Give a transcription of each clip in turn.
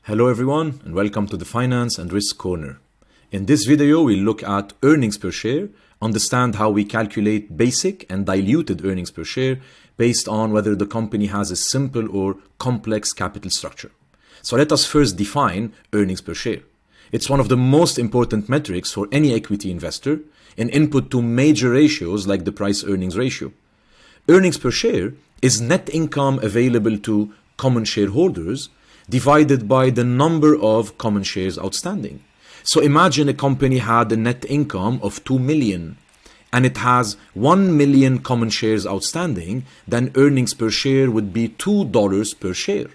Hello everyone and welcome to the Finance and Risk Corner. In this video we'll look at earnings per share, understand how we calculate basic and diluted earnings per share based on whether the company has a simple or complex capital structure. So let us first define earnings per share. It's one of the most important metrics for any equity investor, an input to major ratios like the price-earnings ratio. Earnings per share is net income available to common shareholders divided by the number of common shares outstanding. So imagine a company had a net income of 2 million and it has 1 million common shares outstanding, then earnings per share would be $2 per share.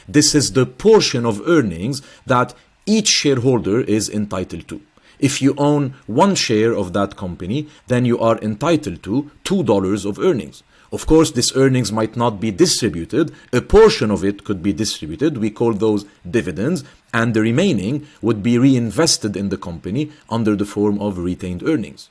This is the portion of earnings that each shareholder is entitled to. If you own one share of that company, then you are entitled to $2 of earnings. Of course, this earnings might not be distributed. A portion of it could be distributed. We call those dividends, and the remaining would be reinvested in the company under the form of retained earnings.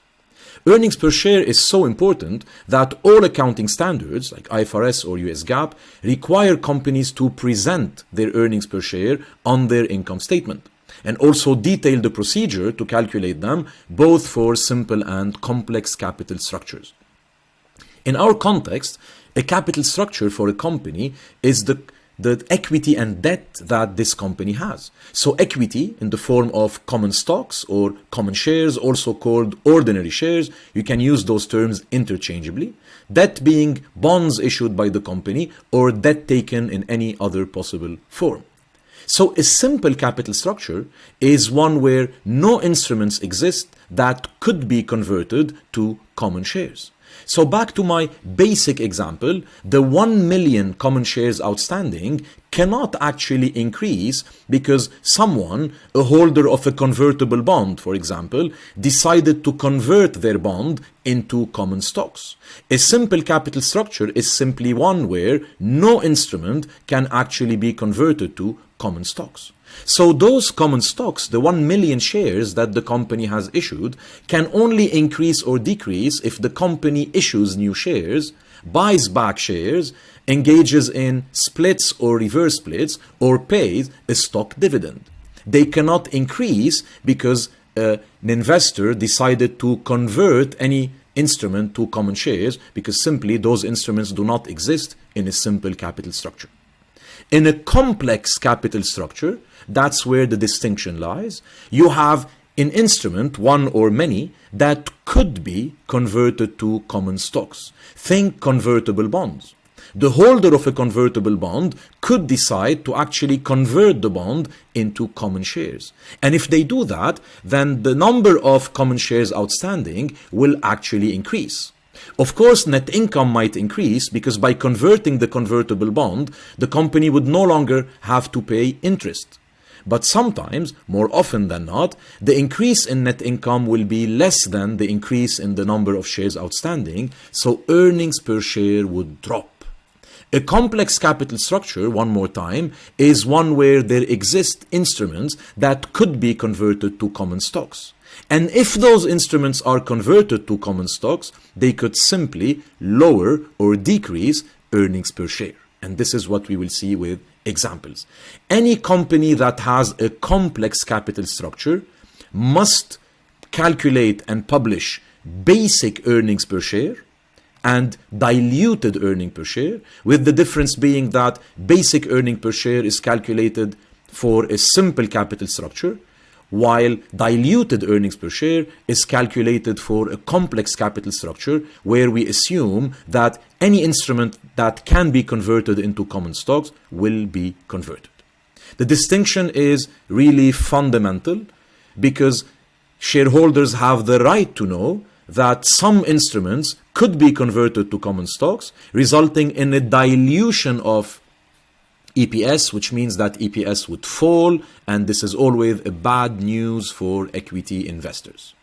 Earnings per share is so important that all accounting standards like IFRS or US GAAP require companies to present their earnings per share on their income statement and also detail the procedure to calculate them both for simple and complex capital structures. In our context, a capital structure for a company is the equity and debt that this company has. So equity in the form of common stocks or common shares, also called ordinary shares, you can use those terms interchangeably. Debt being bonds issued by the company or debt taken in any other possible form. So a simple capital structure is one where no instruments exist that could be converted to common shares. So back to my basic example, the 1 million common shares outstanding cannot actually increase because someone, a holder of a convertible bond, for example, decided to convert their bond into common stocks. A simple capital structure is simply one where no instrument can actually be converted to common stocks. So those common stocks, the 1 million shares that the company has issued, can only increase or decrease if the company issues new shares, buys back shares, engages in splits or reverse splits, or pays a stock dividend. They cannot increase because an investor decided to convert any instrument to common shares because simply those instruments do not exist in a simple capital structure. In a complex capital structure, that's where the distinction lies. You have an instrument, one or many, that could be converted to common stocks. Think convertible bonds. The holder of a convertible bond could decide to actually convert the bond into common shares. And if they do that, then the number of common shares outstanding will actually increase. Of course, net income might increase because by converting the convertible bond, the company would no longer have to pay interest. But sometimes, more often than not, the increase in net income will be less than the increase in the number of shares outstanding, so earnings per share would drop. A complex capital structure, one more time, is one where there exist instruments that could be converted to common stocks. And if those instruments are converted to common stocks, they could simply lower or decrease earnings per share. And this is what we will see with examples. Any company that has a complex capital structure must calculate and publish basic earnings per share and diluted earnings per share, with the difference being that basic earnings per share is calculated for a simple capital structure, while diluted earnings per share is calculated for a complex capital structure where we assume that any instrument that can be converted into common stocks will be converted. The distinction is really fundamental because shareholders have the right to know that some instruments could be converted to common stocks, resulting in a dilution of EPS, which means that EPS would fall, and this is always a bad news for equity investors.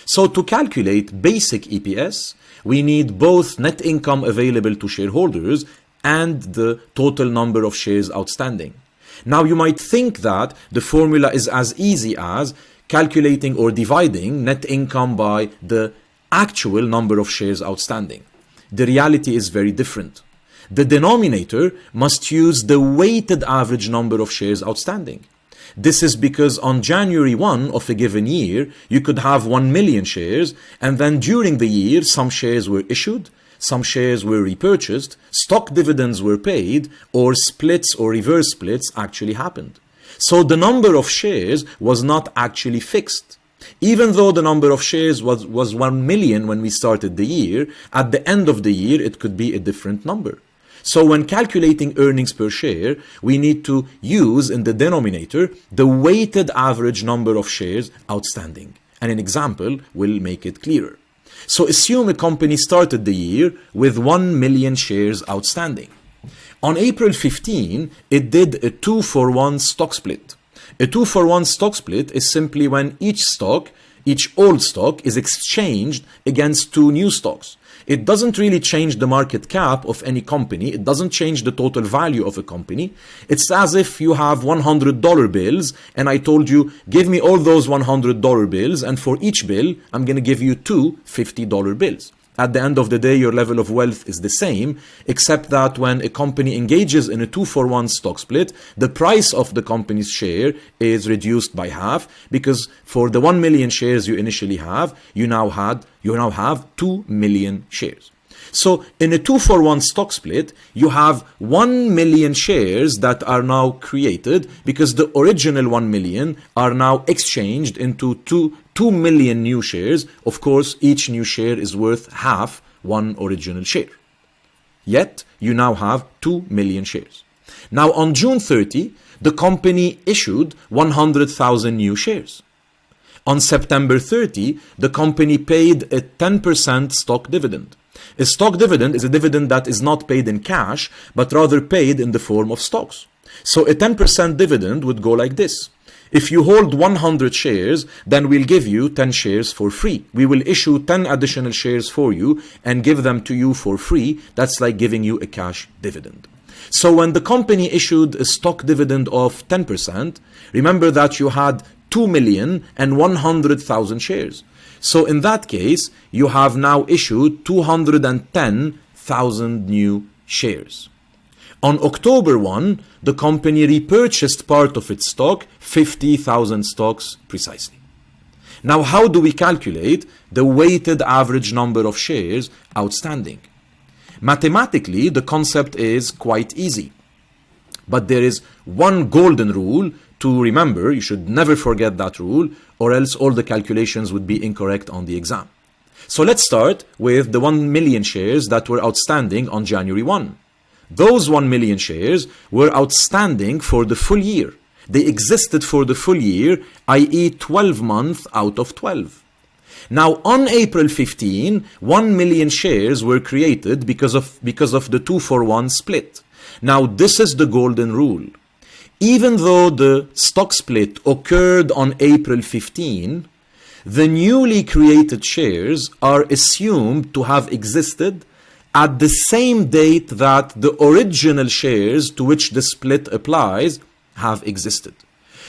So to calculate basic EPS, we need both net income available to shareholders and the total number of shares outstanding. Now you might think that the formula is as easy as calculating or dividing net income by the actual number of shares outstanding. The reality is very different. The denominator must use the weighted average number of shares outstanding. This is because on January 1 of a given year, you could have 1 million shares, and then during the year, some shares were issued, some shares were repurchased, stock dividends were paid, or splits or reverse splits actually happened. So the number of shares was not actually fixed. Even though the number of shares was 1 million when we started the year, at the end of the year, it could be a different number. So when calculating earnings per share, we need to use in the denominator the weighted average number of shares outstanding. And an example will make it clearer. So assume a company started the year with 1 million shares outstanding. On April 15, it did a 2-for-1 stock split. A 2-for-1 stock split is simply when each old stock is exchanged against 2 new stocks. It doesn't really change the market cap of any company. It doesn't change the total value of a company. It's as if you have $100 bills and I told you, give me all those $100 bills, and for each bill, I'm going to give you 2 $50 bills. At the end of the day, your level of wealth is the same, except that when a company engages in a 2-for-1 stock split, the price of the company's share is reduced by half, because for the 1 million shares you initially have, you now have 2 million shares. So in a 2-for-1 stock split, you have 1 million shares that are now created because the original 1 million are now exchanged into 2 million new shares. Of course, each new share is worth half one original share. Yet, you now have 2 million shares. Now, on June 30, the company issued 100,000 new shares. On September 30, the company paid a 10% stock dividend. A stock dividend is a dividend that is not paid in cash, but rather paid in the form of stocks. So a 10% dividend would go like this. If you hold 100 shares, then we'll give you 10 shares for free. We will issue 10 additional shares for you and give them to you for free. That's like giving you a cash dividend. So when the company issued a stock dividend of 10%, remember that you had 2,100,000 shares. So in that case, you have now issued 210,000 new shares. On October 1, the company repurchased part of its stock, 50,000 stocks precisely. Now, how do we calculate the weighted average number of shares outstanding? Mathematically, the concept is quite easy. But there is one golden rule to remember. You should never forget that rule, or else all the calculations would be incorrect on the exam. So let's start with the 1 million shares that were outstanding on January 1. Those 1 million shares were outstanding for the full year. They existed for the full year, i.e. 12 months out of 12. Now, on April 15, 1 million shares were created because of the 2-for-1 split. Now, this is the golden rule. Even though the stock split occurred on April 15, the newly created shares are assumed to have existed at the same date that the original shares to which the split applies have existed.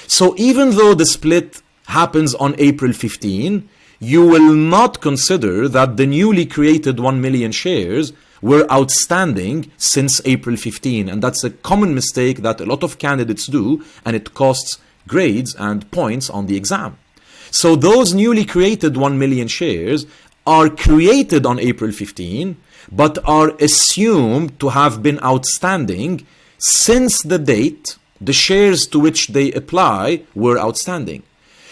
So even though the split happens on April 15, you will not consider that the newly created 1 million shares were outstanding since April 15. And that's a common mistake that a lot of candidates do, and it costs grades and points on the exam. So those newly created 1 million shares are created on April 15, but are assumed to have been outstanding since the date the shares to which they apply were outstanding.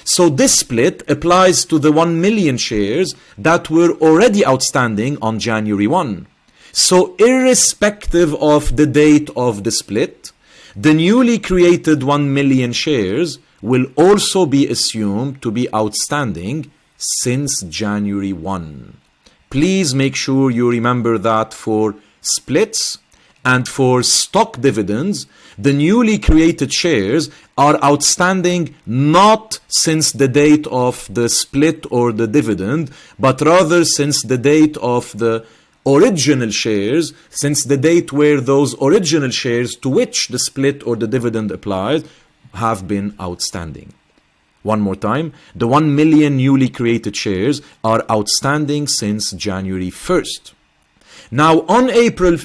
So this split applies to the 1 million shares that were already outstanding on January 1. So irrespective of the date of the split, the newly created 1 million shares will also be assumed to be outstanding since January 1. Please make sure you remember that for splits and for stock dividends, the newly created shares are outstanding not since the date of the split or the dividend, but rather since the date of the original shares, since the date where those original shares to which the split or the dividend applies have been outstanding. One more time, the 1 million newly created shares are outstanding since January 1st. Now on April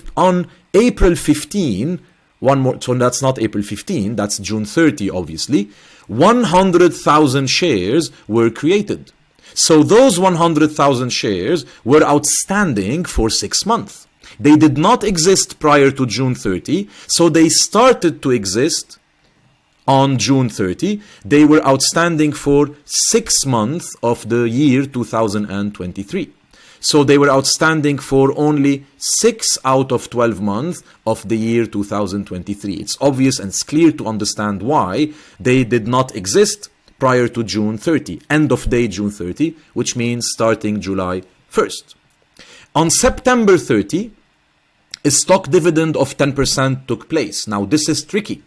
15, one more, so that's not April 15, that's June 30 obviously, 100,000 shares were created. So those 100,000 shares were outstanding for 6 months. They did not exist prior to June 30, so they started to exist on June 30. They were outstanding for 6 months of the year 2023. So they were outstanding for only 6 out of 12 months of the year 2023. It's obvious and it's clear to understand why they did not exist prior to June 30, end of day June 30, which means starting July 1st. On September 30, a stock dividend of 10% took place. Now this is tricky.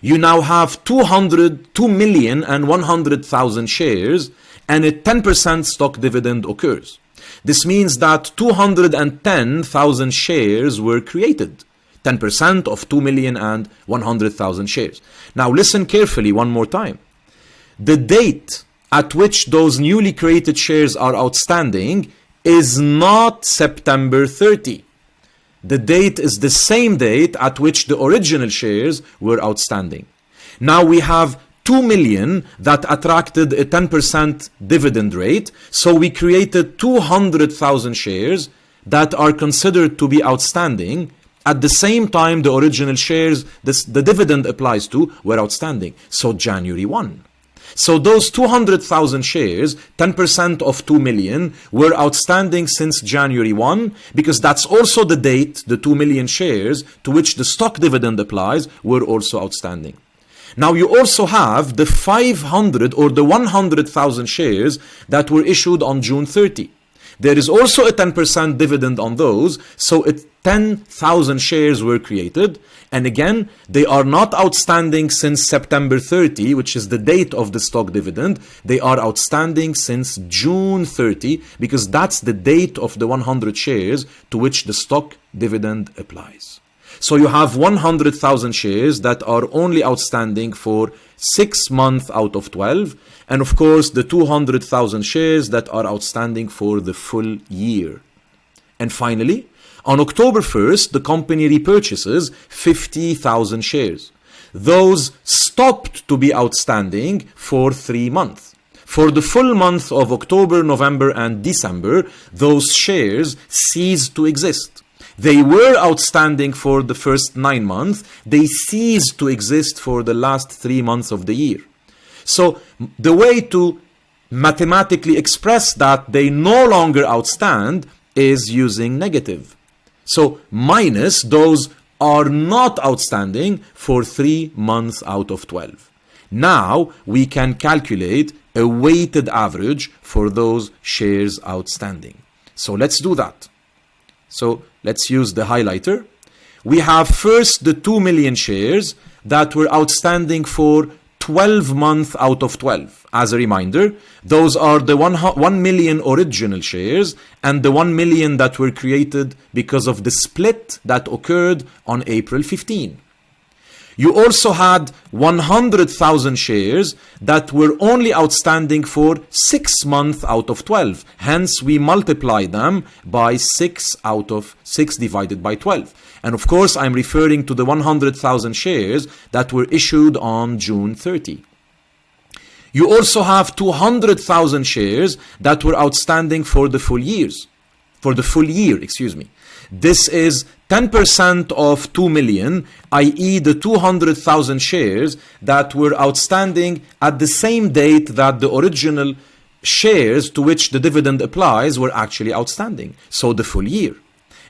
You now have 2,100,000 shares and a 10% stock dividend occurs. This means that 210,000 shares were created. 10% of 2,100,000 shares. Now listen carefully one more time. The date at which those newly created shares are outstanding is not September 30. The date is the same date at which the original shares were outstanding. Now we have 2 million that attracted a 10% dividend rate, so we created 200,000 shares that are considered to be outstanding at the same time the original shares the dividend applies to were outstanding, so January 1. So those 200,000 shares, 10% of 2 million, were outstanding since January 1, because that's also the date the 2 million shares to which the stock dividend applies were also outstanding. Now you also have the 500 or the 100,000 shares that were issued on June 30. There is also a 10% dividend on those, so 10,000 shares were created. And again, they are not outstanding since September 30, which is the date of the stock dividend. They are outstanding since June 30, because that's the date of the 100 shares to which the stock dividend applies. So you have 100,000 shares that are only outstanding for 6 months out of 12. And of course, the 200,000 shares that are outstanding for the full year. And finally, on October 1st, the company repurchases 50,000 shares. Those stopped to be outstanding for 3 months. For the full month of October, November, and December, those shares ceased to exist. They were outstanding for the first 9 months. They ceased to exist for the last 3 months of the year. So the way to mathematically express that they no longer outstand is using negative. So minus those are not outstanding for 3 months out of 12. Now we can calculate a weighted average for those shares outstanding. So let's do that. So let's use the highlighter. We have first the 2 million shares that were outstanding for 12 months out of 12. As a reminder, those are the 1 million original shares and the 1 million that were created because of the split that occurred on April 15. You also had 100,000 shares that were only outstanding for 6 months out of 12. Hence, we multiply them by 6 divided by 12. And of course, I'm referring to the 100,000 shares that were issued on June 30. You also have 200,000 shares that were outstanding for the full year. This is 10% of 2 million, i.e. the 200,000 shares that were outstanding at the same date that the original shares to which the dividend applies were actually outstanding, so the full year.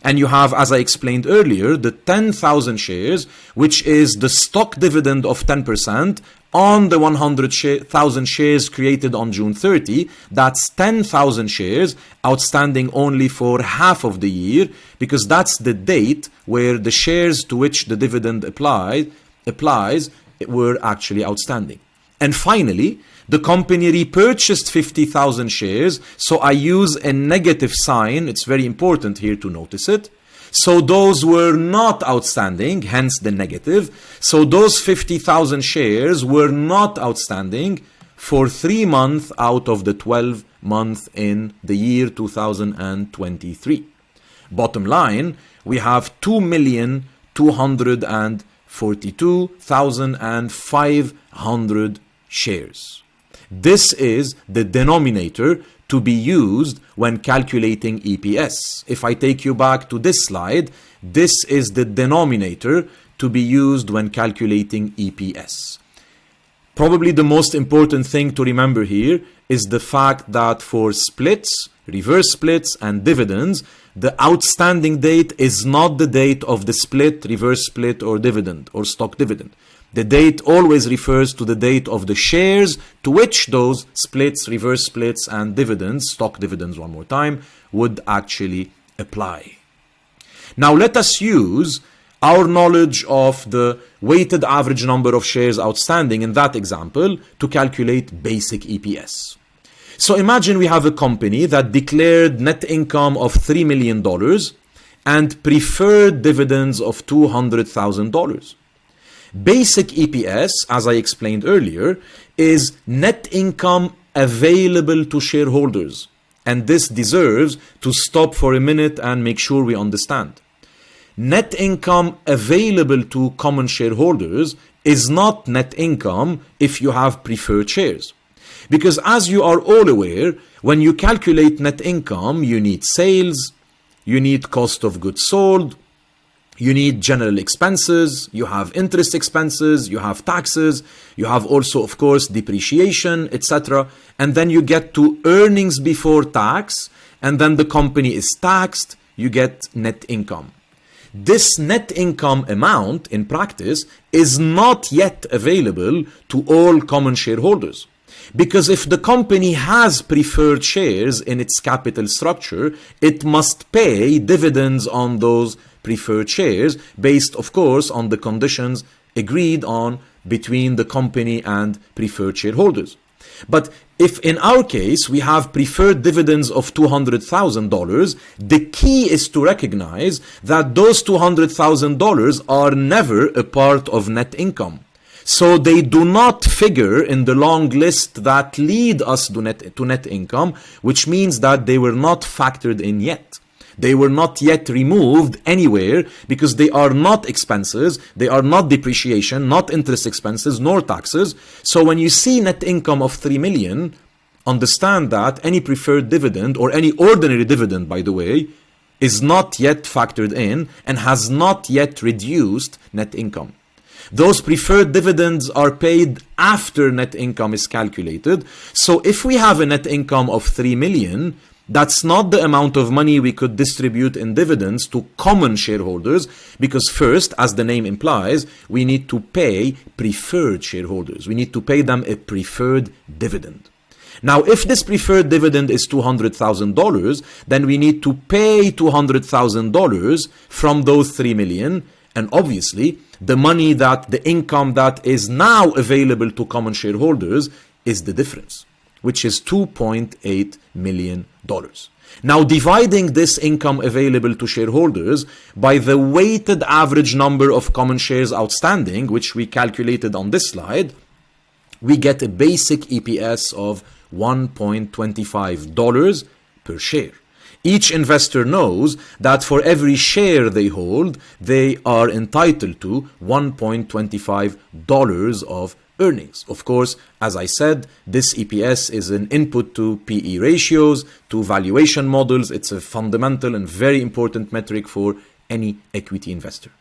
And you have, as I explained earlier, the 10,000 shares, which is the stock dividend of 10% on the 100,000 shares created on June 30. That's 10,000 shares outstanding only for half of the year, because that's the date where the shares to which the dividend applies were actually outstanding. And finally, the company repurchased 50,000 shares, so I use a negative sign. It's very important here to notice it. So those were not outstanding, hence the negative. So those 50,000 shares were not outstanding for 3 months out of the 12 months in the year 2023. Bottom line, we have 2,242,500 shares. This is the denominator to be used when calculating EPS. If I take you back to this slide, this is the denominator to be used when calculating EPS. Probably the most important thing to remember here is the fact that for splits, reverse splits, and dividends, the outstanding date is not the date of the split, reverse split, or dividend, or stock dividend. The date always refers to the date of the shares to which those splits, reverse splits, and dividends, stock dividends one more time, would actually apply. Now let us use our knowledge of the weighted average number of shares outstanding in that example to calculate basic EPS. So imagine we have a company that declared net income of $3 million and preferred dividends of $200,000. Basic EPS, as I explained earlier, is net income available to shareholders. And this deserves to stop for a minute and make sure we understand. Net income available to common shareholders is not net income if you have preferred shares. Because as you are all aware, when you calculate net income, you need sales, you need cost of goods sold, you need general expenses, you have interest expenses, you have taxes, you have also, of course, depreciation, etc. And then you get to earnings before tax, and then the company is taxed, you get net income. This net income amount, in practice, is not yet available to all common shareholders. Because if the company has preferred shares in its capital structure, it must pay dividends on those preferred shares based, of course, on the conditions agreed on between the company and preferred shareholders. But if in our case we have preferred dividends of $200,000, the key is to recognize that those $200,000 are never a part of net income. So they do not figure in the long list that lead us to net income, which means that they were not factored in yet. They were not yet removed anywhere because they are not expenses, they are not depreciation, not interest expenses, nor taxes. So when you see net income of $3 million, understand that any preferred dividend or any ordinary dividend, by the way, is not yet factored in and has not yet reduced net income. Those preferred dividends are paid after net income is calculated. So if we have a net income of $3 million, that's not the amount of money we could distribute in dividends to common shareholders, because first, as the name implies, we need to pay preferred shareholders. We need to pay them a preferred dividend. Now, if this preferred dividend is $200,000, then we need to pay $200,000 from those $3 million, and obviously, the money the income that is now available to common shareholders is the difference, which is $2.8 million. Now, dividing this income available to shareholders by the weighted average number of common shares outstanding, which we calculated on this slide, we get a basic EPS of $1.25 per share. Each investor knows that for every share they hold, they are entitled to $1.25 of earnings. Of course, as I said, this EPS is an input to PE ratios, to valuation models. It's a fundamental and very important metric for any equity investor.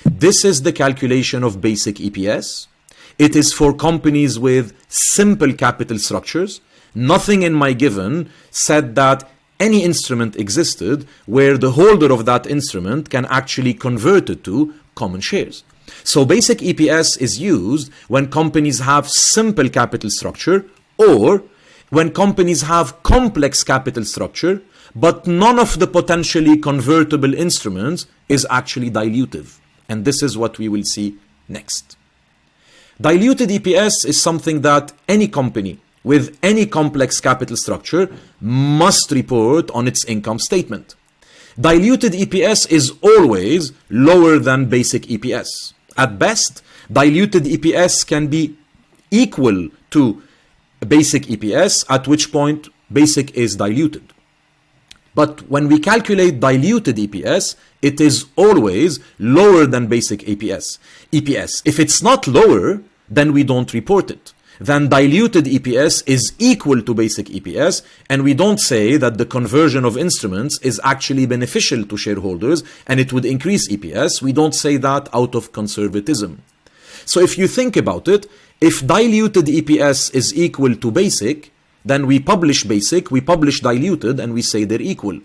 This is the calculation of basic EPS. It is for companies with simple capital structures. Nothing in my given said that any instrument existed where the holder of that instrument can actually convert it to common shares. So basic EPS is used when companies have simple capital structure or when companies have complex capital structure, but none of the potentially convertible instruments is actually dilutive. And this is what we will see next. Diluted EPS is something that any company with any complex capital structure must report on its income statement. Diluted EPS is always lower than basic EPS. At best, diluted EPS can be equal to basic EPS, at which point basic is diluted. But when we calculate diluted EPS, it is always lower than basic EPS. If it's not lower, then we don't report it. Then diluted EPS is equal to basic EPS, and we don't say that the conversion of instruments is actually beneficial to shareholders and it would increase EPS. We don't say that out of conservatism. So if you think about it, if diluted EPS is equal to basic, then we publish basic, we publish diluted, and we say they're equal.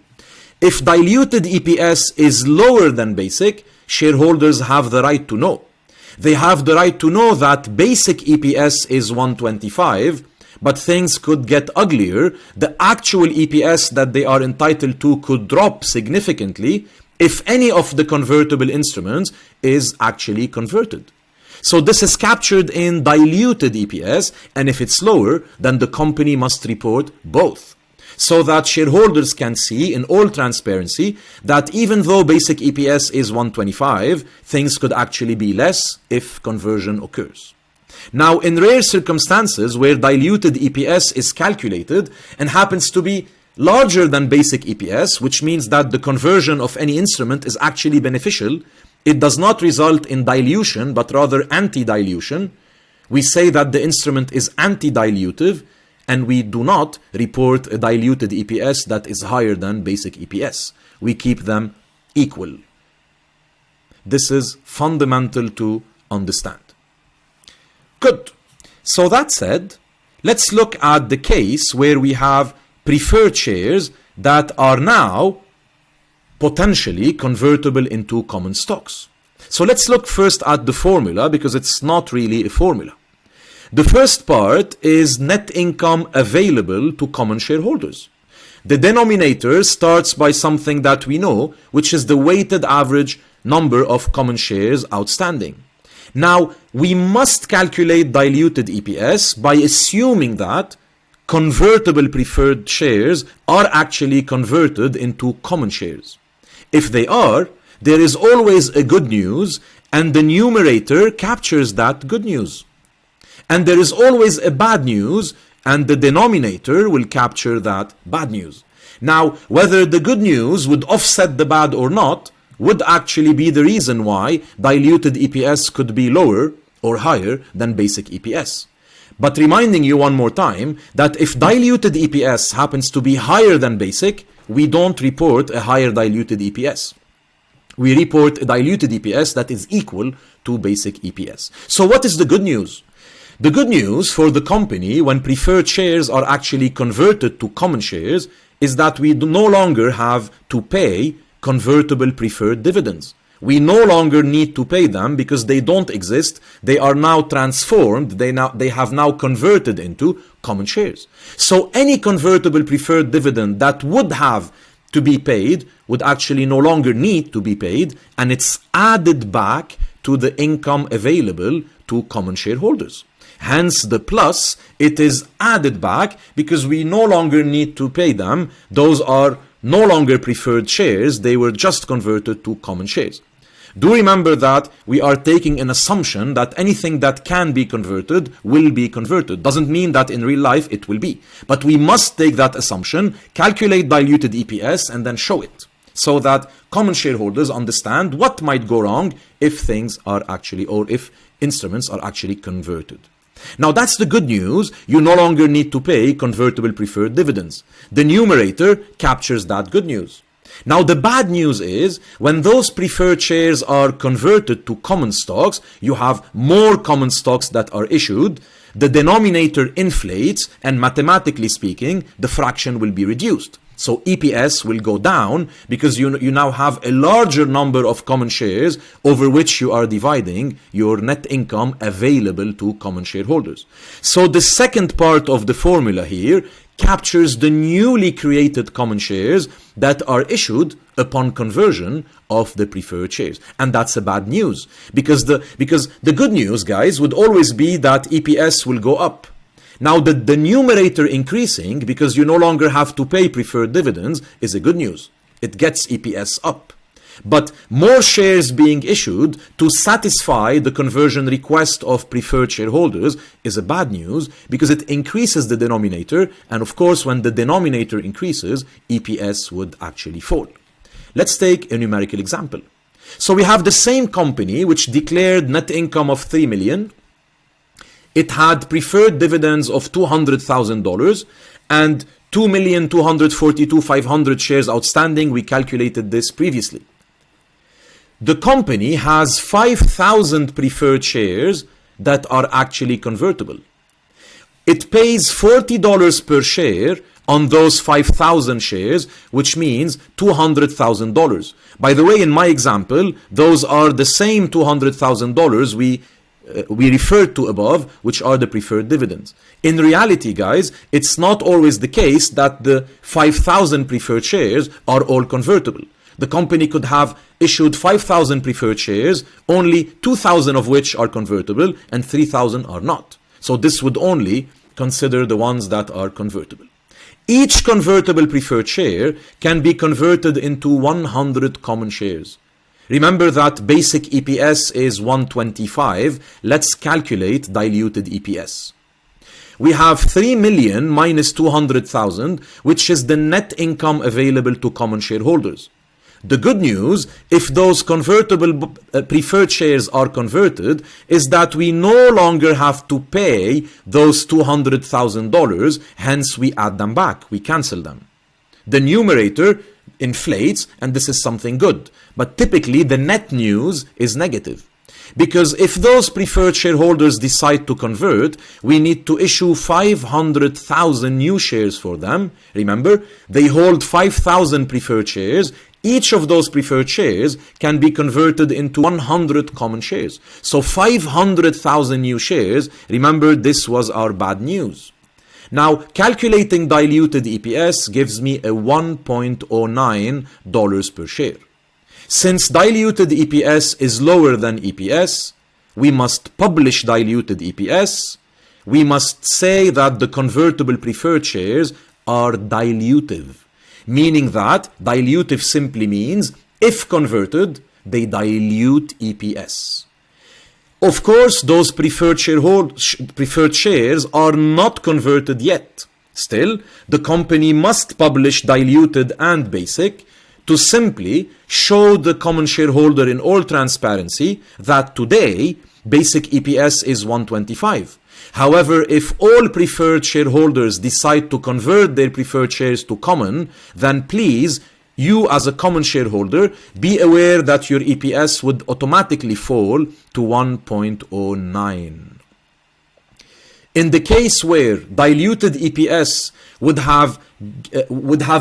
If diluted EPS is lower than basic, shareholders have the right to know. They have the right to know that basic EPS is 125, but things could get uglier. The actual EPS that they are entitled to could drop significantly if any of the convertible instruments is actually converted. So this is captured in diluted EPS, and if it's lower, then the company must report both, so that shareholders can see in all transparency that even though basic EPS is 125, things could actually be less if conversion occurs. Now, in rare circumstances where diluted EPS is calculated and happens to be larger than basic EPS, which means that the conversion of any instrument is actually beneficial, it does not result in dilution, but rather anti-dilution. We say that the instrument is anti-dilutive, and we do not report a diluted EPS that is higher than basic EPS. We keep them equal. This is fundamental to understand. Good. So that said, let's look at the case where we have preferred shares that are now potentially convertible into common stocks. So let's look first at the formula, because it's not really a formula. The first part is net income available to common shareholders. The denominator starts by something that we know, which is the weighted average number of common shares outstanding. Now, we must calculate diluted EPS by assuming that convertible preferred shares are actually converted into common shares. If they are, there is always a good news, and the numerator captures that good news. And there is always a bad news, and the denominator will capture that bad news. Now, whether the good news would offset the bad or not would actually be the reason why diluted EPS could be lower or higher than basic EPS. But reminding you one more time that if diluted EPS happens to be higher than basic, we don't report a higher diluted EPS. We report a diluted EPS that is equal to basic EPS. So what is the good news? The good news for the company when preferred shares are actually converted to common shares is that we no longer have to pay convertible preferred dividends. We no longer need to pay them because they don't exist. They are now transformed. They have now converted into common shares. So any convertible preferred dividend that would have to be paid would actually no longer need to be paid, and it's added back to the income available to common shareholders. Hence the plus, it is added back because we no longer need to pay them. Those are no longer preferred shares. They were just converted to common shares. Do remember that we are taking an assumption that anything that can be converted will be converted. Doesn't mean that in real life it will be. But we must take that assumption, calculate diluted EPS, and then show it, so that common shareholders understand what might go wrong if things are actually, or if instruments are actually converted. Now that's the good news. You no longer need to pay convertible preferred dividends. The numerator captures that good news. Now the bad news is when those preferred shares are converted to common stocks, you have more common stocks that are issued. The denominator inflates, and mathematically speaking, the fraction will be reduced. So EPS will go down because you now have a larger number of common shares over which you are dividing your net income available to common shareholders. So the second part of the formula here captures the newly created common shares that are issued upon conversion of the preferred shares. And that's a bad news because the good news, guys, would always be that EPS will go up. Now the numerator increasing because you no longer have to pay preferred dividends is a good news. It gets EPS up. But more shares being issued to satisfy the conversion request of preferred shareholders is a bad news because it increases the denominator, and of course when the denominator increases, EPS would actually fall. Let's take a numerical example. So we have the same company which declared net income of $3 million. It had preferred dividends of $200,000 and 2,242,500 shares outstanding. We calculated this previously. The company has 5,000 preferred shares that are actually convertible. It pays $40 per share on those 5,000 shares, which means $200,000. By the way, in my example, those are the same $200,000 we referred to above, which are the preferred dividends. In reality, guys, it's not always the case that the 5,000 preferred shares are all convertible. The company could have issued 5,000 preferred shares, only 2,000 of which are convertible and 3,000 are not. So this would only consider the ones that are convertible. Each convertible preferred share can be converted into 100 common shares. Remember that basic EPS is 125. Let's calculate diluted EPS. We have 3 million minus 200,000, which is the net income available to common shareholders. The good news, if those convertible preferred shares are converted, is that we no longer have to pay those $200,000, hence we add them back, we cancel them. The numerator inflates, and this is something good. But typically the net news is negative. Because if those preferred shareholders decide to convert, we need to issue 500,000 new shares for them. Remember, they hold 5,000 preferred shares. Each of those preferred shares can be converted into 100 common shares. So 500,000 new shares. Remember, this was our bad news. Now, calculating diluted EPS gives me a $1.09 per share. Since diluted EPS is lower than EPS, we must publish diluted EPS. We must say that the convertible preferred shares are dilutive, meaning that dilutive simply means if converted, they dilute EPS. Of course, those preferred shares are not converted yet. Still, the company must publish diluted and basic to simply show the common shareholder in all transparency that today basic EPS is 125. However, if all preferred shareholders decide to convert their preferred shares to common, then please, you as a common shareholder, be aware that your EPS would automatically fall to 1.09. In the case where diluted EPS would have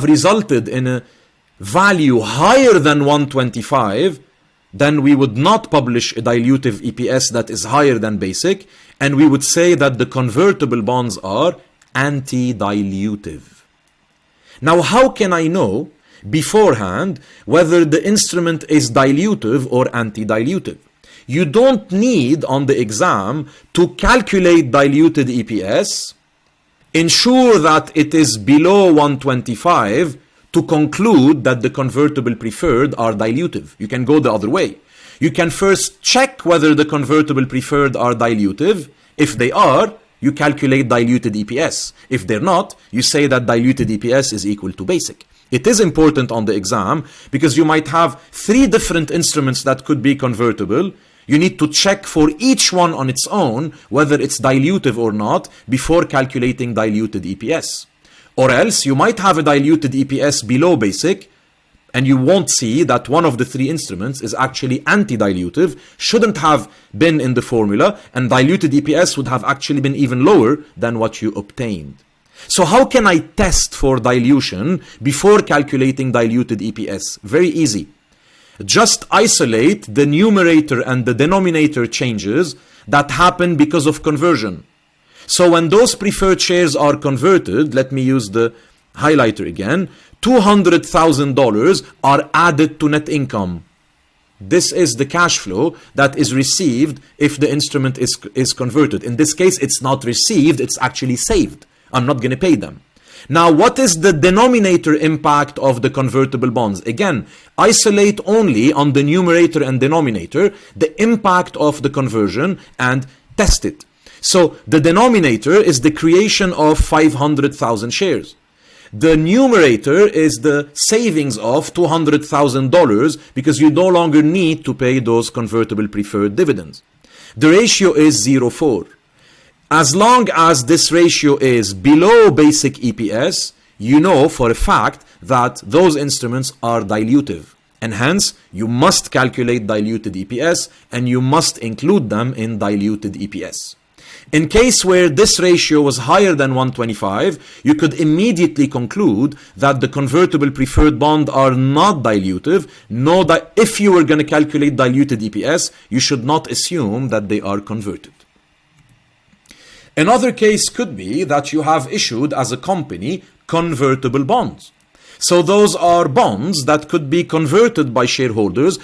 resulted in a value higher than 125, then we would not publish a dilutive EPS that is higher than basic, and we would say that the convertible bonds are anti-dilutive. Now, how can I know beforehand whether the instrument is dilutive or anti-dilutive? You don't need on the exam to calculate diluted EPS, ensure that it is below 125 to conclude that the convertible preferred are dilutive. You can go the other way. You can first check whether the convertible preferred are dilutive. If they are, you calculate diluted EPS. If they're not, you say that diluted EPS is equal to basic. It is important on the exam because you might have 3 different instruments that could be convertible. You need to check for each one on its own whether it's dilutive or not before calculating diluted EPS. Or else you might have a diluted EPS below basic and you won't see that one of the 3 instruments is actually anti-dilutive, shouldn't have been in the formula, and diluted EPS would have actually been even lower than what you obtained. So how can I test for dilution before calculating diluted EPS? Very easy. Just isolate the numerator and the denominator changes that happen because of conversion. So when those preferred shares are converted, let me use the highlighter again, $200,000 are added to net income. This is the cash flow that is received if the instrument is converted. In this case, it's not received, it's actually saved. I'm not going to pay them. Now, what is the denominator impact of the convertible bonds? Again, isolate only on the numerator and denominator the impact of the conversion and test it. So the denominator is the creation of 500,000 shares. The numerator is the savings of $200,000 because you no longer need to pay those convertible preferred dividends. The ratio is 0.4. As long as this ratio is below basic EPS, you know for a fact that those instruments are dilutive. And hence, you must calculate diluted EPS and you must include them in diluted EPS. In case where this ratio was higher than 125, you could immediately conclude that the convertible preferred bond are not dilutive. Know that if you were going to calculate diluted EPS, you should not assume that they are converted. Another case could be that you have issued as a company convertible bonds. So those are bonds that could be converted by bondholders,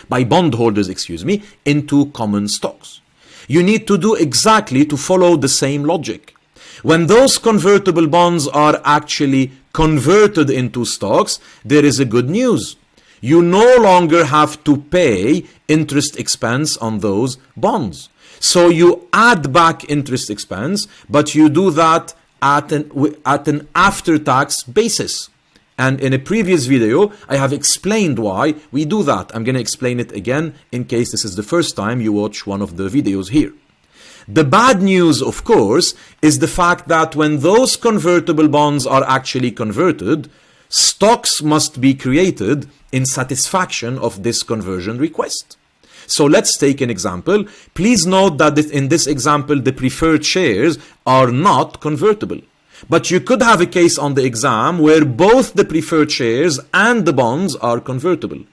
into common stocks. You need to do exactly to follow the same logic. When those convertible bonds are actually converted into stocks, there is a good news. You no longer have to pay interest expense on those bonds. So you add back interest expense, but you do that at an after-tax basis. And in a previous video, I have explained why we do that. I'm going to explain it again in case this is the first time you watch one of the videos here. The bad news, of course, is the fact that when those convertible bonds are actually converted, stocks must be created in satisfaction of this conversion request. So let's take an example. Please note that in this example, the preferred shares are not convertible. But you could have a case on the exam where both the preferred shares and the bonds are convertible.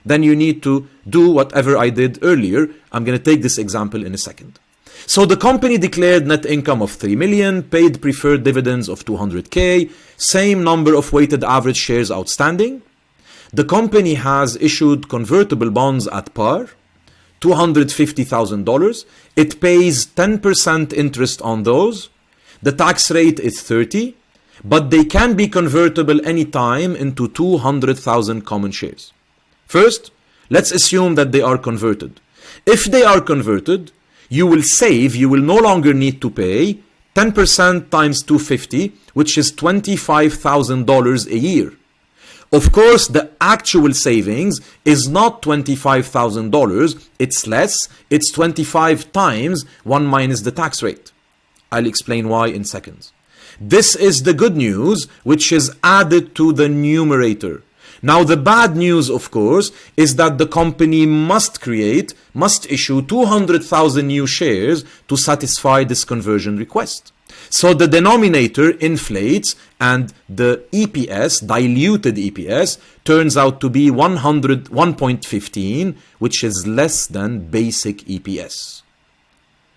Then you need to do whatever I did earlier. I'm going to take this example in a second. So the company declared net income of 3 million, paid preferred dividends of 200K, same number of weighted average shares outstanding. The company has issued convertible bonds at par, $250,000. It pays 10% interest on those. The tax rate is 30, but they can be convertible anytime into 200,000 common shares. First, let's assume that they are converted. If they are converted, you will no longer need to pay 10% times 250, which is $25,000 a year. Of course, the actual savings is not $25,000, it's less, it's 25 times 1 minus the tax rate. I'll explain why in seconds. This is the good news, which is added to the numerator. Now, the bad news, of course, is that the company must issue 200,000 new shares to satisfy this conversion request. So the denominator inflates and the EPS, diluted EPS, turns out to be 1.15, which is less than basic EPS.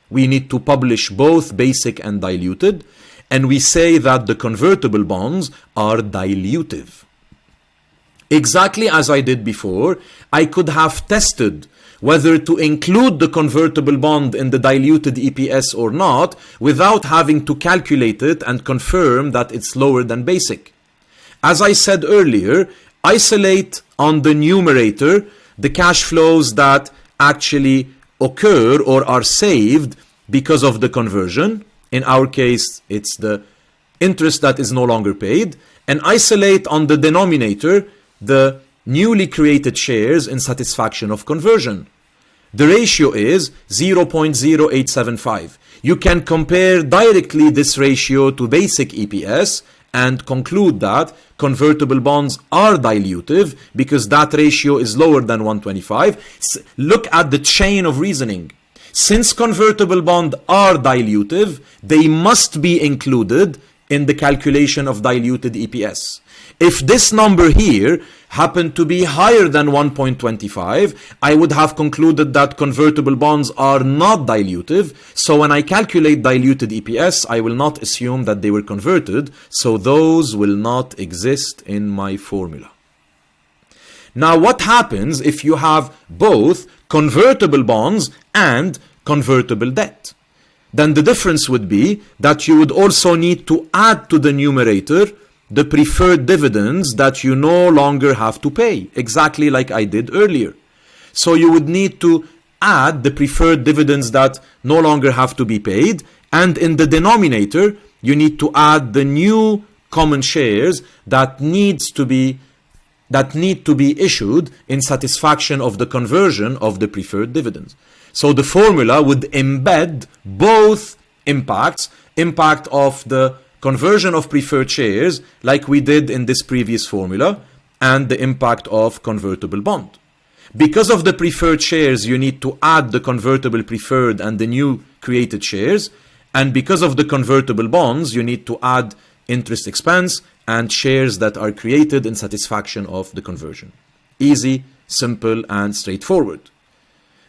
We need to publish both basic and diluted, and we say that the convertible bonds are dilutive. Exactly as I did before, I could have tested whether to include the convertible bond in the diluted EPS or not without having to calculate it and confirm that it's lower than basic. As I said earlier, isolate on the numerator the cash flows that actually occur or are saved because of the conversion. In our case, it's the interest that is no longer paid. And isolate on the denominator the newly created shares in satisfaction of conversion. The ratio is 0.0875. You can compare directly this ratio to basic EPS and conclude that convertible bonds are dilutive because that ratio is lower than 125. Look at the chain of reasoning. Since convertible bonds are dilutive, they must be included in the calculation of diluted EPS. If this number here happened to be higher than 1.25, I would have concluded that convertible bonds are not dilutive. So when I calculate diluted EPS, I will not assume that they were converted. So those will not exist in my formula. Now, what happens if you have both convertible bonds and convertible debt? Then the difference would be that you would also need to add to the numerator the preferred dividends that you no longer have to pay, exactly like I did earlier. So you would need to add the preferred dividends that no longer have to be paid, and in the denominator, you need to add the new common shares that need to be issued in satisfaction of the conversion of the preferred dividends. So the formula would embed both impacts, impact of the conversion of preferred shares, like we did in this previous formula, and the impact of convertible bond. Because of the preferred shares, you need to add the convertible preferred and the new created shares. And because of the convertible bonds, you need to add interest expense and shares that are created in satisfaction of the conversion. Easy, simple, and straightforward.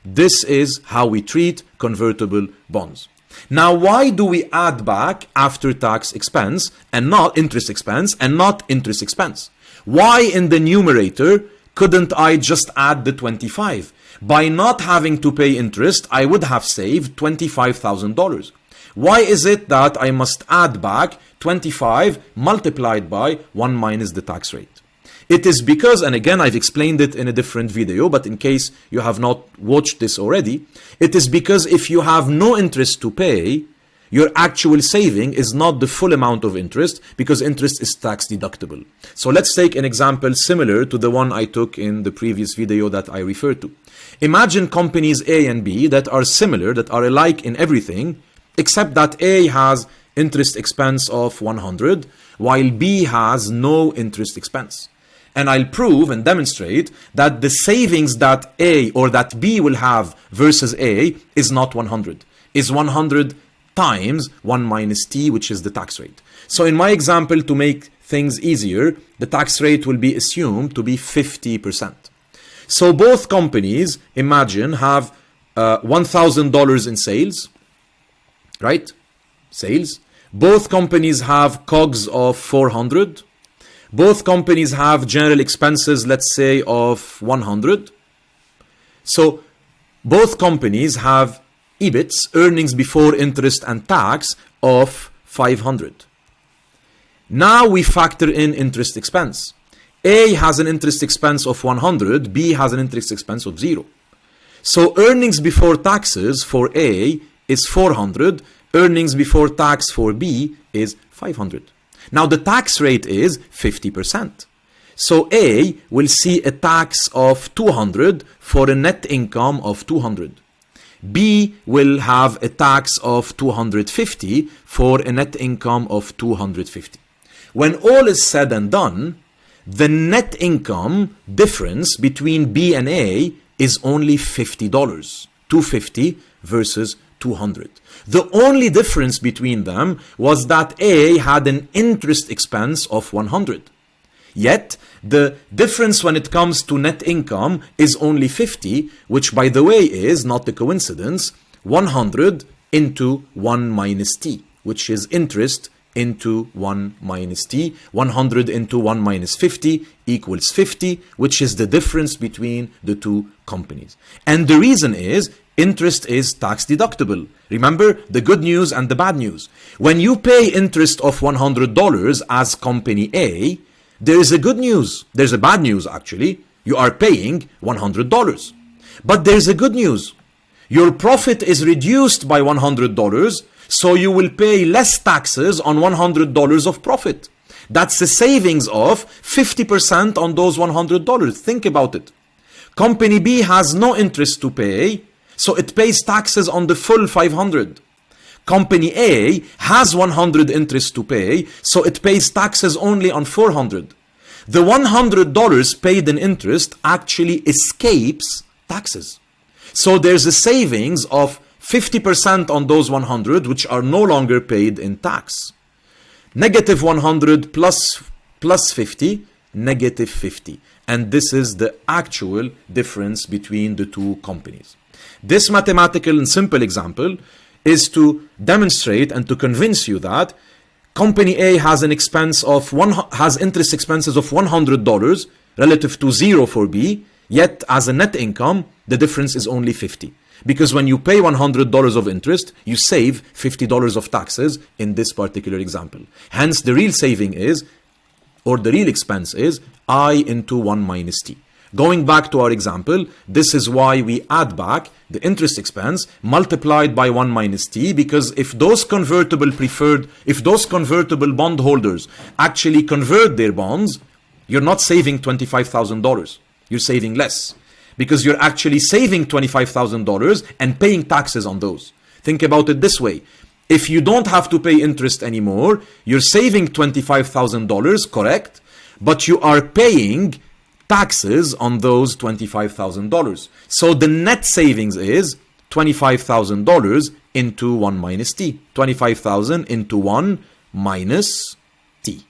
This is how we treat convertible bonds. Now, why do we add back after-tax expense and not interest expense and not interest expense? Why in the numerator couldn't I just add the 25? By not having to pay interest, I would have saved $25,000. Why is it that I must add back 25 multiplied by 1 minus the tax rate? It is because, and again I've explained it in a different video, but in case you have not watched this already, it is because if you have no interest to pay, your actual saving is not the full amount of interest, because interest is tax deductible. So let's take an example similar to the one I took in the previous video that I referred to. Imagine companies A and B that are similar, that are alike in everything, except that A has interest expense of 100, while B has no interest expense. And I'll prove and demonstrate that the savings that A or that B will have versus A is not 100, is 100 times 1 minus T, which is the tax rate. So in my example, to make things easier, the tax rate will be assumed to be 50%. So both companies, imagine, have $1,000 in sales, right? Sales. Both companies have COGS of 400. Both companies have general expenses, let's say, of 100. So both companies have EBITs, earnings before interest and tax, of 500. Now we factor in interest expense. A has an interest expense of 100, B has an interest expense of 0. So earnings before taxes for A is 400, earnings before tax for B is 500. Now the tax rate is 50%. So A will see a tax of 200 for a net income of 200. B will have a tax of 250 for a net income of 250. When all is said and done, the net income difference between B and A is only $50. 250 versus 200. The only difference between them was that A had an interest expense of 100. Yet, the difference when it comes to net income is only 50, which by the way is, not a coincidence, 100 into 1 minus T, which is interest into 1 minus T. 100 into 1 minus 50 equals 50, which is the difference between the two companies. And the reason is, interest is tax deductible. Remember the good news and the bad news. When you pay interest of $100 as company A, there is a good news. There's a bad news actually. You are paying $100. But there's a good news. Your profit is reduced by $100, so you will pay less taxes on $100 of profit. That's a savings of 50% on those $100. Think about it. Company B has no interest to pay, so it pays taxes on the full 500. Company A has 100 interest to pay, so it pays taxes only on 400. The $100 paid in interest actually escapes taxes. So there's a savings of 50% on those 100, which are no longer paid in tax. Negative 100 plus 50, negative 50. And this is the actual difference between the two companies. This mathematical and simple example is to demonstrate and to convince you that company A has an expense of has interest expenses of $100 relative to 0 for B, yet as a net income, the difference is only 50. Because when you pay $100 of interest, you save $50 of taxes in this particular example. Hence, the real saving is or the real expense is I into 1 minus t. Going back to our example, this is why we add back the interest expense multiplied by 1 minus t, because if those convertible bondholders actually convert their bonds, you're not saving $25,000. You're saving less, because you're actually saving $25,000 and paying taxes on those. Think about it this way. If you don't have to pay interest anymore, you're saving $25,000, correct? But you are paying taxes on those $25,000. So the net savings is $25,000 into 1 minus t. 25,000 into 1 minus t.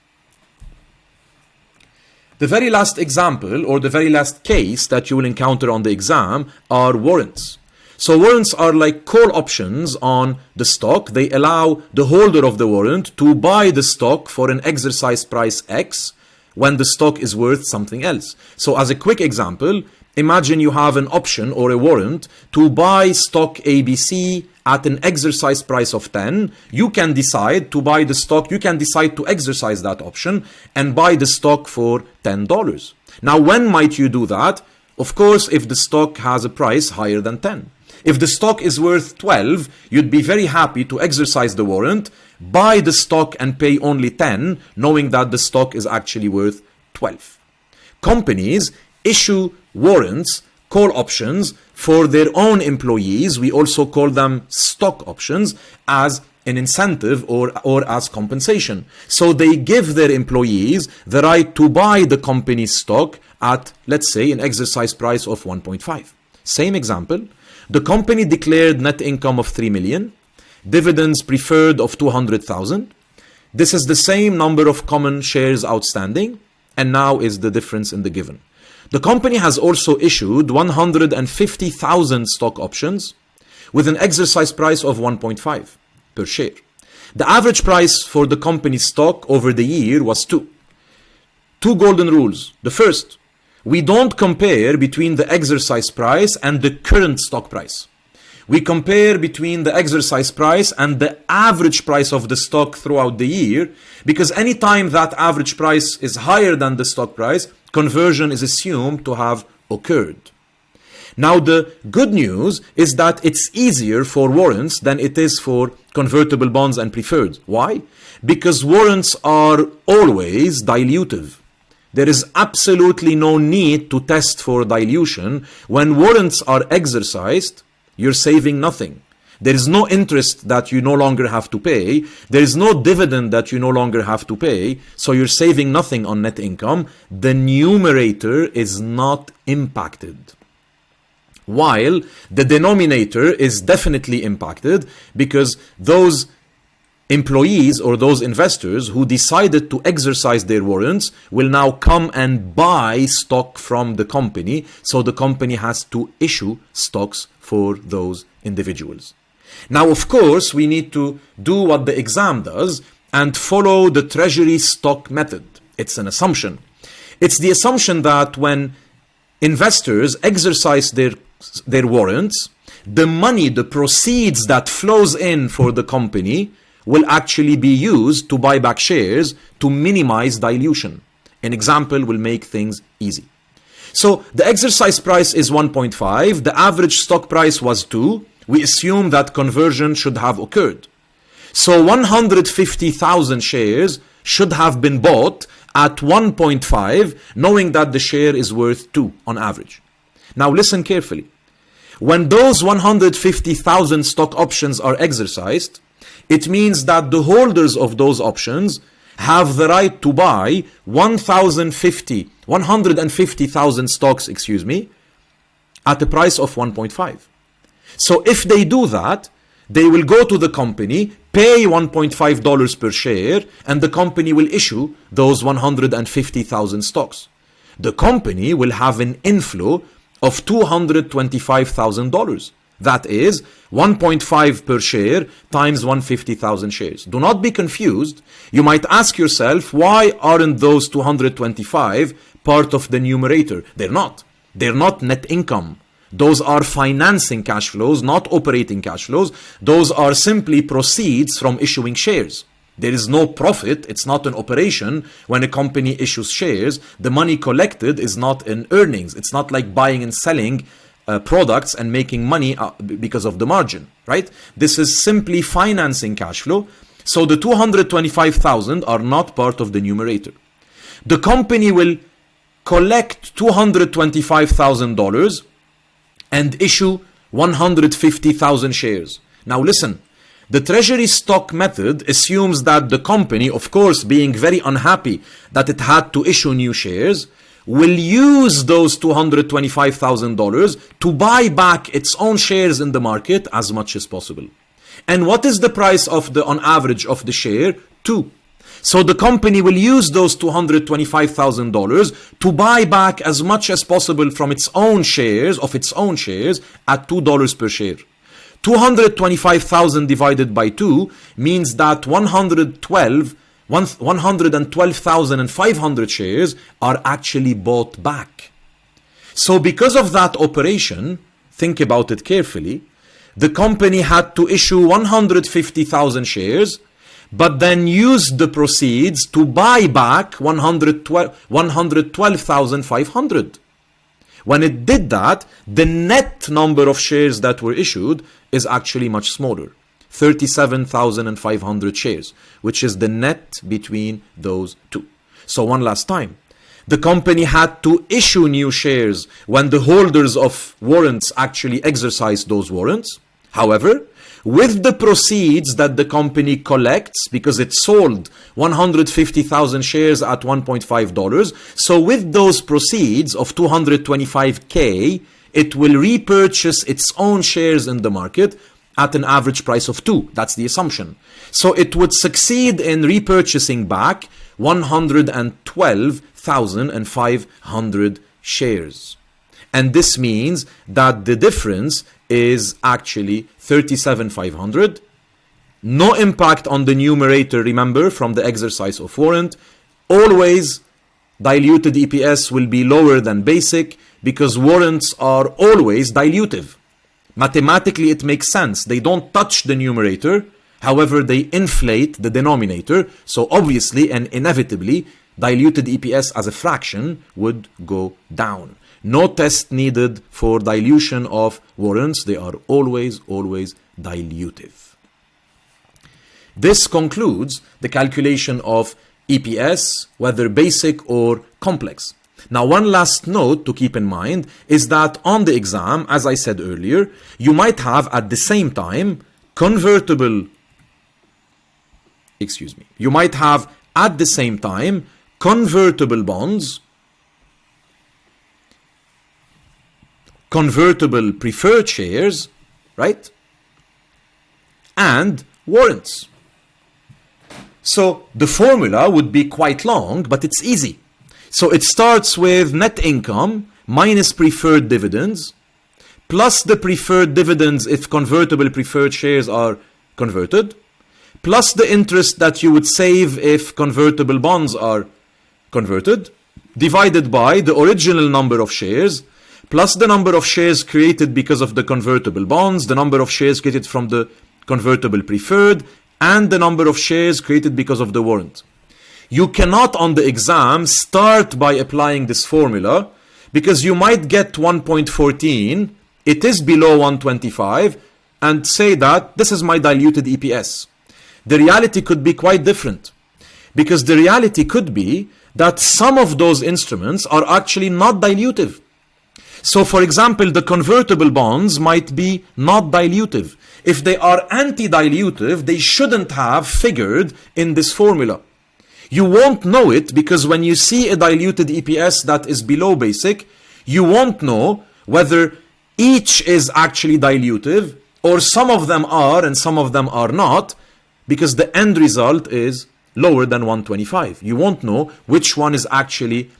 The very last example, or the very last case that you will encounter on the exam, are warrants. So warrants are like call options on the stock. They allow the holder of the warrant to buy the stock for an exercise price X when the stock is worth something else. So as a quick example, imagine you have an option or a warrant to buy stock ABC at an exercise price of 10. You can decide to buy the stock, you can decide to exercise that option and buy the stock for $10. Now, when might you do that? Of course, if the stock has a price higher than 10. If the stock is worth 12, you'd be very happy to exercise the warrant, buy the stock and pay only 10, knowing that the stock is actually worth 12. Companies issue warrants, call options, for their own employees. We also call them stock options, as an incentive or as compensation. So they give their employees the right to buy the company's stock at, let's say, an exercise price of 1.5. Same example. The company declared net income of 3 million, dividends preferred of 200,000. This is the same number of common shares outstanding, and now is the difference in the given. The company has also issued 150,000 stock options with an exercise price of 1.5 per share. The average price for the company's stock over the year was 2. Two golden rules. The first, we don't compare between the exercise price and the current stock price. We compare between the exercise price and the average price of the stock throughout the year, because anytime that average price is higher than the stock price, conversion is assumed to have occurred. Now, the good news is that it's easier for warrants than it is for convertible bonds and preferreds. Why? Because warrants are always dilutive. There is absolutely no need to test for dilution. When warrants are exercised, you're saving nothing. There is no interest that you no longer have to pay. There is no dividend that you no longer have to pay. So you're saving nothing on net income. The numerator is not impacted, while the denominator is definitely impacted, because those employees or those investors who decided to exercise their warrants will now come and buy stock from the company. So the company has to issue stocks for those individuals. Now, of course, we need to do what the exam does and follow the treasury stock method. It's an assumption. It's the assumption that when investors exercise their warrants, the money, the proceeds that flows in for the company will actually be used to buy back shares to minimize dilution. An example will make things easy. So the exercise price is 1.5. The average stock price was 2. We assume that conversion should have occurred. So 150,000 shares should have been bought at 1.5, knowing that the share is worth 2 on average. Now listen carefully. When those 150,000 stock options are exercised, it means that the holders of those options have the right to buy 150,000 stocks, at a price of 1.5. So if they do that, they will go to the company, pay $1.5 per share, and the company will issue those 150,000 stocks. The company will have an inflow of $225,000. That is 1.5 per share times 150,000 shares. Do not be confused. You might ask yourself, why aren't those 225 part of the numerator? They're not. They're not net income. Those are financing cash flows, not operating cash flows. Those are simply proceeds from issuing shares. There is no profit. It's not an operation when a company issues shares. The money collected is not in earnings. It's not like buying and selling products and making money because of the margin, right? This is simply financing cash flow. So the 225,000 are not part of the numerator. The company will collect $225,000 and issue 150,000 shares. Now listen, the treasury stock method assumes that the company, of course, being very unhappy that it had to issue new shares, will use those $225,000 to buy back its own shares in the market as much as possible. And what is the price of the, on average, of the share? 2. So the company will use those $225,000 to buy back as much as possible from its own shares, at $2 per share. 225,000 divided by 2 means that 112,500 shares are actually bought back. So because of that operation, think about it carefully, the company had to issue 150,000 shares, but then used the proceeds to buy back 112,500. When it did that, the net number of shares that were issued is actually much smaller, 37,500 shares, which is the net between those two. So one last time, the company had to issue new shares when the holders of warrants actually exercised those warrants. However, with the proceeds that the company collects, because it sold 150,000 shares at $1.5, so with those proceeds of 225K, it will repurchase its own shares in the market at an average price of 2. That's the assumption. So it would succeed in repurchasing back 112,500 shares. And this means that the difference is actually 37,500. No impact on the numerator, remember, from the exercise of warrant. Always diluted EPS will be lower than basic because warrants are always dilutive. Mathematically, it makes sense. They don't touch the numerator. However, they inflate the denominator. So obviously and inevitably, diluted EPS as a fraction would go down. No test needed for dilution of warrants. They are always dilutive. This concludes the calculation of EPS, whether basic or complex. Now, one last note to keep in mind is that on the exam, as I said earlier, you might have at the same time convertible bonds, convertible preferred shares, right? And warrants. So the formula would be quite long, but it's easy. So it starts with net income minus preferred dividends, plus the preferred dividends if convertible preferred shares are converted, plus the interest that you would save if convertible bonds are converted, divided by the original number of shares, plus the number of shares created because of the convertible bonds, the number of shares created from the convertible preferred, and the number of shares created because of the warrant. You cannot on the exam start by applying this formula because you might get 1.14, it is below 125, and say that this is my diluted EPS. The reality could be quite different because the reality could be that some of those instruments are actually not dilutive. So for example, the convertible bonds might be not dilutive. If they are anti-dilutive, they shouldn't have figured in this formula. You won't know it because when you see a diluted EPS that is below basic, you won't know whether each is actually dilutive or some of them are and some of them are not, because the end result is lower than 125. You won't know which one is actually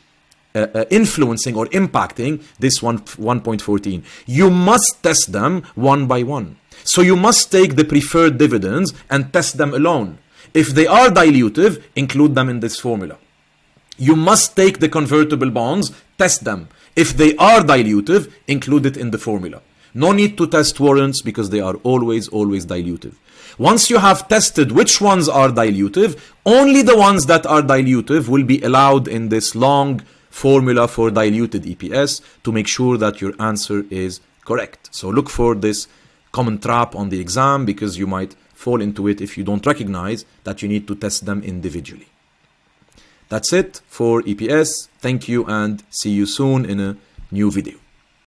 influencing or impacting this 1.14. You must test them one by one. So you must take the preferred dividends and test them alone. If they are dilutive, include them in this formula. You must take the convertible bonds, test them. If they are dilutive, include it in the formula. No need to test warrants because they are always dilutive. Once you have tested which ones are dilutive, only the ones that are dilutive will be allowed in this long formula for diluted EPS to make sure that your answer is correct. So look for this common trap on the exam because you might fall into it if you don't recognize that you need to test them individually. That's it for EPS. Thank you and see you soon in a new video.